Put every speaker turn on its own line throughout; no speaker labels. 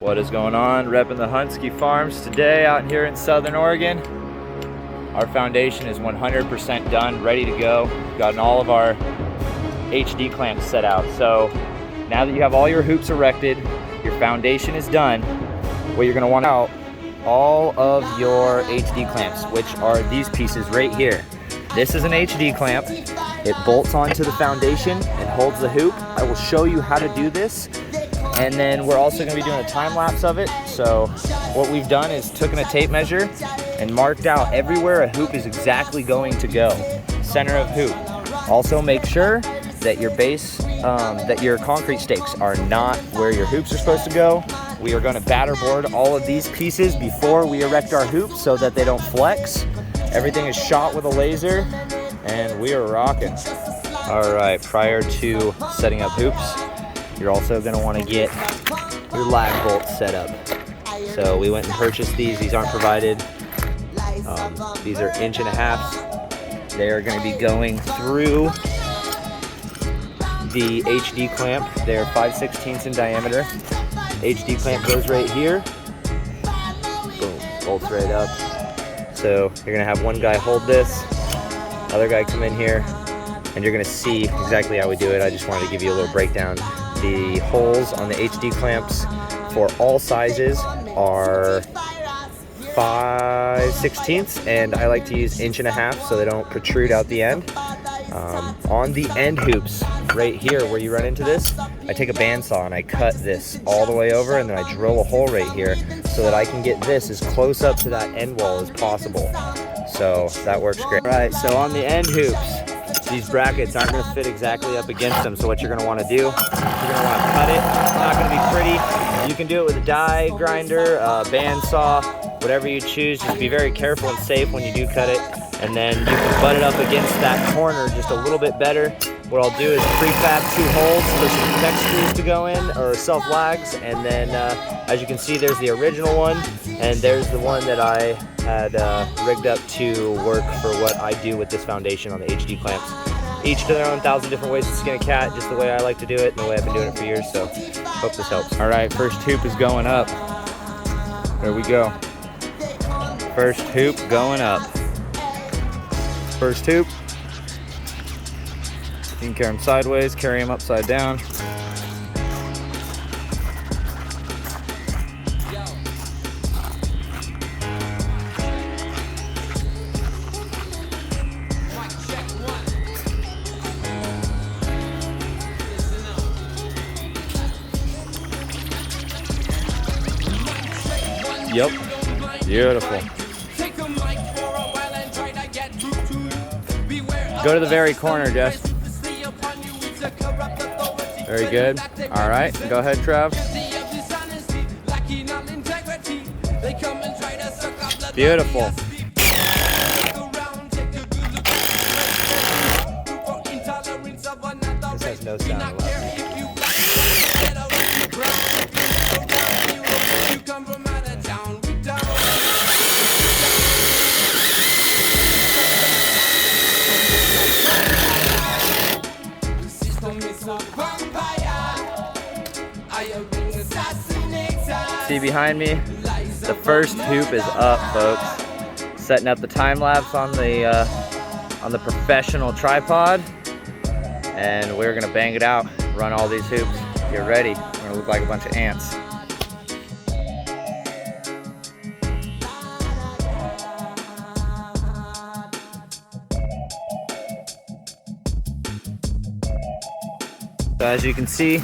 What is going on? Repping the Hunsky Farms today out here in Southern Oregon. Our foundation is 100% done, ready to go. We've gotten all of our HD clamps set out. So now that you have all your hoops erected, your foundation is done, what you're gonna want out all of your HD clamps, which are these pieces right here. This is an HD clamp. It bolts onto the foundation and holds the hoop. I will show you how to do this. And then we're also gonna be doing a time lapse of it. So what we've done is taken a tape measure and marked out everywhere a hoop is exactly going to go. Center of hoop. Also make sure that your base, that your concrete stakes are not where your hoops are supposed to go. We are gonna batter board all of these pieces before we erect our hoops so that they don't flex. Everything is shot with a laser and we are rocking. All right, prior to setting up hoops, you're also gonna wanna get your lag bolts set up. So we went and purchased these. These aren't provided. These are 1.5". They are gonna be going through the HD clamp. They're 5/16 in diameter. HD clamp goes right here. Boom, bolts right up. So you're gonna have one guy hold this, other guy come in here, and you're gonna see exactly how we do it. I just wanted to give you a little breakdown. The holes on the HD clamps for all sizes are 5/16, and I like to use 1.5" so they don't protrude out the end. On the end hoops, right here where you run into this, I take a bandsaw and I cut this all the way over, and then I drill a hole right here so that I can get this as close up to that end wall as possible. So that works great. All right, so on the end hoops, these brackets aren't gonna fit exactly up against them, so what you're gonna wanna do, you're gonna wanna cut it. It's not gonna be pretty. You can do it with a die grinder, a bandsaw, whatever you choose. Just be very careful and safe when you do cut it. And then you can butt it up against that corner just a little bit better. What I'll do is prefab 2 holes for some tech screws to go in, or self-lags, and then as you can see, there's the original one, and there's the one that I had rigged up to work for what I do with this foundation on the HD clamps. Each to their own 1,000 different ways to skin a cat, just the way I like to do it and the way I've been doing it for years, so hope this helps. All right, first hoop is going up. There we go. First hoop going up. First hoop. You can carry them sideways, carry them upside down. Yep, beautiful. Go to the very corner, Jess. Very good. All right, go ahead, Trav. Beautiful. This has no sound left. See behind me, the first hoop is up, folks. Setting up the time lapse on the professional tripod, and we're gonna bang it out, run all these hoops. Get ready. We're gonna look like a bunch of ants. So as you can see,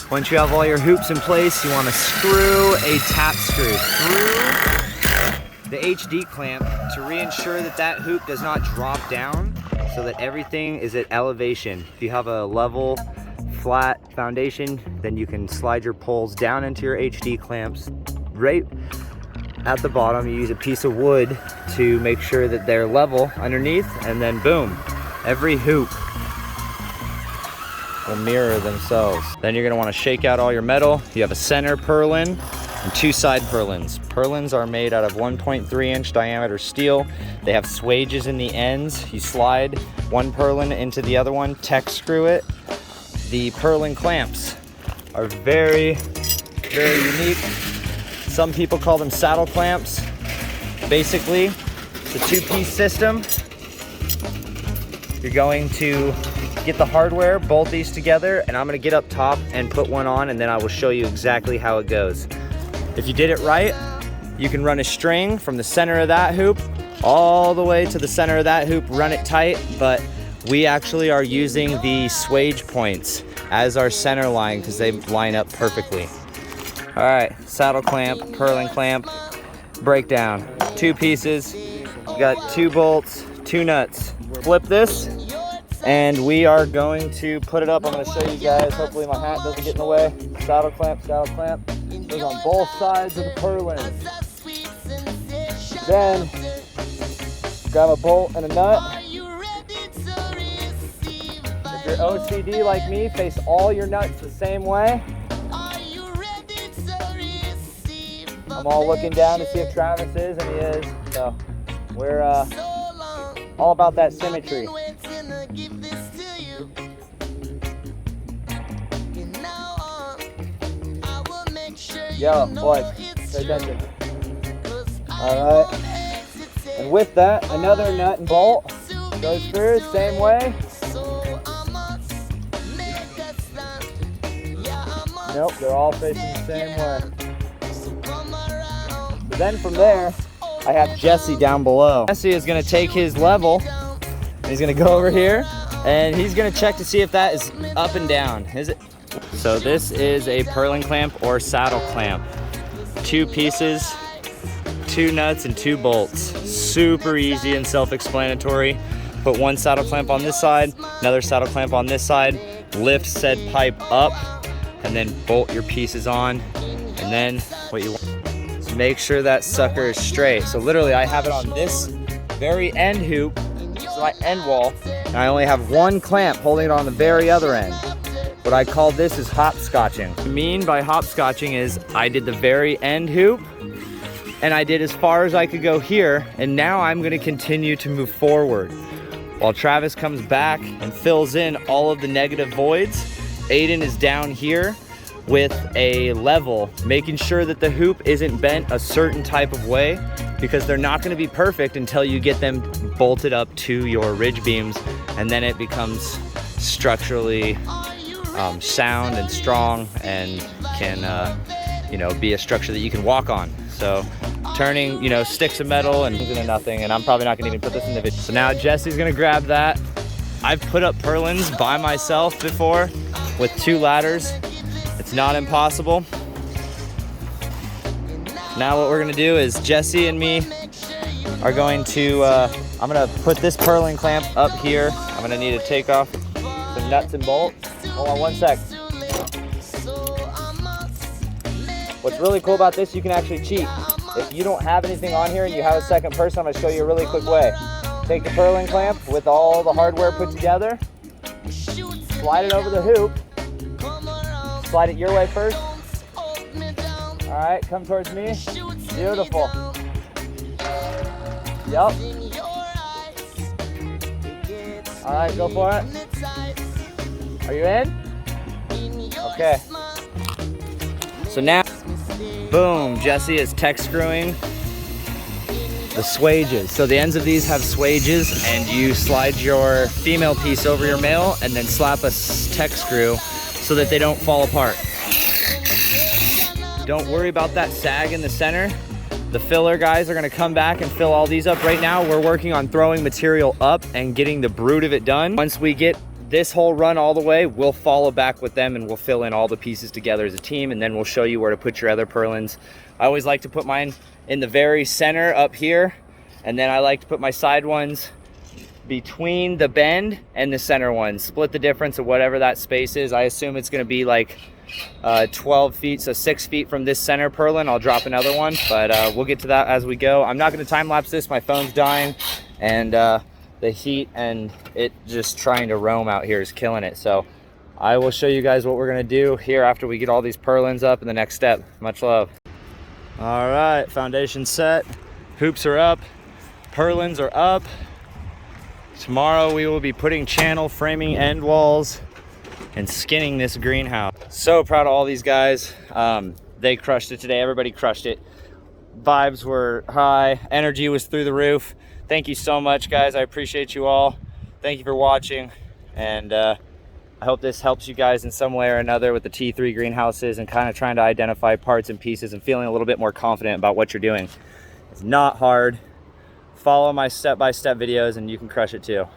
once you have all your hoops in place, you want to screw a tap screw through the HD clamp to reassure that that hoop does not drop down, so that everything is at elevation. If you have a level, flat foundation, then you can slide your poles down into your HD clamps. Right at the bottom, you use a piece of wood to make sure that they're level underneath, and then boom, every hoop will mirror themselves. Then you're gonna wanna shake out all your metal. You have a center purlin and 2 side purlins. Purlins are made out of 1.3" diameter steel. They have swages in the ends. You slide one purlin into the other one, tech screw it. The purlin clamps are very, very unique. Some people call them saddle clamps. Basically, it's a 2-piece system. You're going to get the hardware, bolt these together, and I'm gonna get up top and put one on, and then I will show you exactly how it goes. If you did it right, you can run a string from the center of that hoop all the way to the center of that hoop, run it tight, but we actually are using the swage points as our center line because they line up perfectly. All right, saddle clamp, purlin clamp, breakdown. 2 pieces, we got 2 bolts, 2 nuts. Flip this, and we are going to put it up. I'm gonna show you guys, hopefully my hat doesn't get in the way. Saddle clamp, goes on both sides of the purlin. Then, grab a bolt and a nut. If you're OCD like me, face all your nuts the same way. I'm all looking down to see if Travis is, and he is. So we're all about that symmetry. Yo, boys, pay attention. All right. And with that, another nut and bolt goes through, same way. Nope, they're all facing the same way. So then from there, I have Jesse down below. Jesse is gonna take his level, and he's gonna go over here, and he's gonna check to see if that is up and down. Is it? So this is a purlin clamp or saddle clamp. 2 pieces, 2 nuts, and 2 bolts. Super easy and self-explanatory. Put 1 saddle clamp on this side, another saddle clamp on this side, lift said pipe up, and then bolt your pieces on. And then what you want is make sure that sucker is straight. So literally I have it on this very end hoop, this is my end wall, and I only have 1 clamp holding it on the very other end. What I call this is hopscotching. What I mean by hopscotching is I did the very end hoop, and I did as far as I could go here, and now I'm gonna continue to move forward. While Travis comes back and fills in all of the negative voids, Aiden is down here with a level, making sure that the hoop isn't bent a certain type of way, because they're not gonna be perfect until you get them bolted up to your ridge beams, and then it becomes structurally sound and strong and can be a structure that you can walk on. So turning sticks of metal and into nothing, and I'm probably not gonna even put this in the video. So now Jesse's gonna grab that. I've put up purlins by myself before with 2 ladders. It's not impossible. Now what we're gonna do is Jesse and me are going to, I'm gonna put this purlin clamp up here. I'm gonna need to take off some nuts and bolts. Hold on 1 sec. What's really cool about this, you can actually cheat. If you don't have anything on here and you have a second person, I'm gonna show you a really quick way. Take the purlin clamp with all the hardware put together, slide it over the hoop, slide it your way first. All right, come towards me. Beautiful. Yep. All right, go for it. Are you in? Okay. So now, boom, Jesse is tech screwing the swages. So the ends of these have swages, and you slide your female piece over your male and then slap a tech screw so that they don't fall apart. Don't worry about that sag in the center. The filler guys are gonna come back and fill all these up. Right now, we're working on throwing material up and getting the brood of it done. Once we get this whole run all the way, we'll follow back with them and we'll fill in all the pieces together as a team, and then we'll show you where to put your other purlins. I always like to put mine in the very center up here, and then I like to put my side ones between the bend and the center ones. Split the difference of whatever that space is. I assume it's gonna be like 12 feet, so 6 feet from this center purlin. I'll drop another one, but we'll get to that as we go. I'm not gonna time lapse this, my phone's dying, and the heat and it just trying to roam out here is killing it. So I will show you guys what we're gonna do here after we get all these purlins up in the next step. Much love. All right, foundation set, hoops are up, purlins are up. Tomorrow we will be putting channel framing end walls and skinning this greenhouse. So proud of all these guys. They crushed it today. Everybody crushed it. Vibes were high. Energy was through the roof. Thank you so much, guys. I appreciate you all. Thank you for watching. And I hope this helps you guys in some way or another with the T3 greenhouses and kind of trying to identify parts and pieces and feeling a little bit more confident about what you're doing. It's not hard. Follow my step-by-step videos and you can crush it too.